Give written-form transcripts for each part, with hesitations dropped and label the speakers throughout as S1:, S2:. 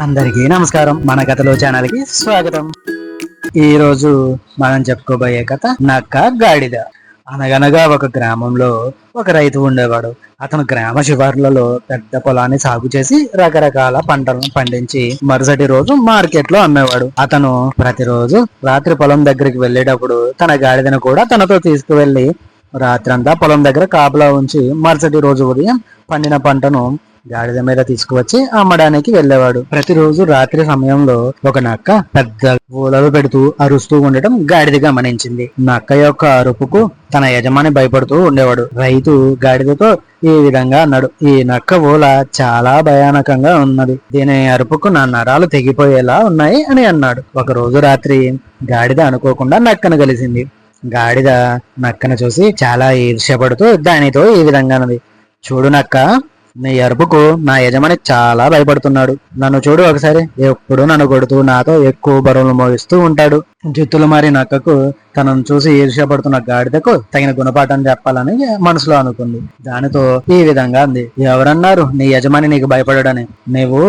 S1: అందరికీ నమస్కారం. మన కథలో ఛానల్ కి స్వాగతం. ఈ రోజు మనం చెప్పుకోబోయే కథ నక్క గాడిద. అనగనగా ఒక గ్రామంలో ఒక రైతు ఉండేవాడు. అతను గ్రామ శివార్లలో పెద్ద పొలాన్ని సాగు చేసి రకరకాల పంటలను పండించి మరుసటి రోజు మార్కెట్ లో అమ్మేవాడు. అతను ప్రతిరోజు రాత్రి పొలం దగ్గరికి వెళ్ళేటప్పుడు తన గాడిదను కూడా తనతో తీసుకువెళ్లి రాత్రంతా పొలం దగ్గర కాపలా ఉంచి మరుసటి రోజు ఉదయం పండిన పంటను గాడిద మీద తీసుకువచ్చి అమ్మడానికి వెళ్ళేవాడు. ప్రతిరోజు రాత్రి సమయంలో ఒక నక్క పెద్ద ఊలలు పెడుతూ అరుస్తూ ఉండటం గాడిద గమనించింది. నక్క యొక్క అరుపుకు తన యజమాని భయపడుతూ ఉండేవాడు. రైతు గాడిదతో ఈ విధంగా అన్నాడు: ఈ నక్క ఊల చాలా భయానకంగా ఉన్నది. దీని అరుపుకు నా నరాలు తెగిపోయేలా ఉన్నాయి అని అన్నాడు. ఒక రోజు రాత్రి గాడిద అనుకోకుండా నక్కను కలిసింది. గాడిద నక్కను చూసి చాలా ఈర్ష్యపడుతూ దానితో ఈ విధంగా అన్నది: చూడు నక్క, నీ అరుపుకు నా యజమాని చాలా భయపడుతున్నాడు. నన్ను చూడు ఒకసారి, ఎప్పుడు నన్ను కొడుతూ నాతో ఎక్కువ బరువులు మోగిస్తూ ఉంటాడు. జిత్తులు మారి నక్కకు తనను చూసి ఈర్ష్యపడుతున్న గాడిదకు తగిన గుణపాఠం చెప్పాలని మనసులో అనుకుంది. దానితో ఈ విధంగా అంది: ఎవరన్నారు నీ యజమాని నీకు భయపడడని? నీవు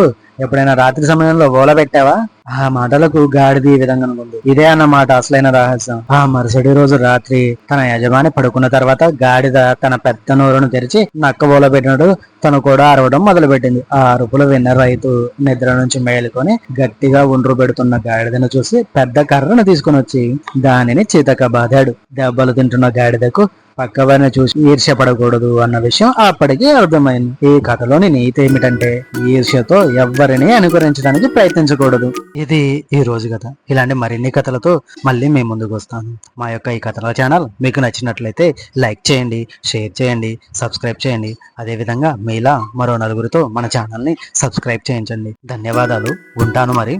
S1: ఎప్పుడైనా రాత్రి సమయంలో ఓల పెట్టావా? ఆ మాటలకు గాడిద ఈ విధంగా అనుకుంది. ఇదే అన్నమాట అసలైన రహస్యం. ఆ మరుసటి రోజు రాత్రి తన యజమాని పడుకున్న తర్వాత గాడిద తన పెద్ద నోరును తెరిచి నక్క ఓల పెట్టినట్టు తను కూడా అరవడం మొదలు పెట్టింది. ఆ అరుపులు విన్న రైతు నిద్ర నుంచి మేలుకొని గట్టిగా ఒండ్రు పెడుతున్న గాడిదను చూసి పెద్ద కర్రను తీసుకుని వచ్చి దానిని చితక బాదాడు. దెబ్బలు తింటున్న గాడిదకు పక్కవారిని చూసి ఈర్ష్యపడకూడదు అన్న విషయం అప్పటికి అర్థమైంది. ఈ కథలోని నీతి ఏమిటంటే ఈర్ష్యతో ఎవ్వరిని అనుకరించడానికి ప్రయత్నించకూడదు. ఇది ఈ రోజు కథ. ఇలాంటి మరిన్ని కథలతో మళ్ళీ మేము ముందుకు వస్తాను. మా యొక్క ఈ కథల ఛానల్ మీకు నచ్చినట్లయితే లైక్ చేయండి, షేర్ చేయండి, సబ్స్క్రైబ్ చేయండి. అదేవిధంగా మీలా మరో నలుగురితో మన ఛానల్ని సబ్స్క్రైబ్ చేయించండి. ధన్యవాదాలు. ఉంటాను మరి.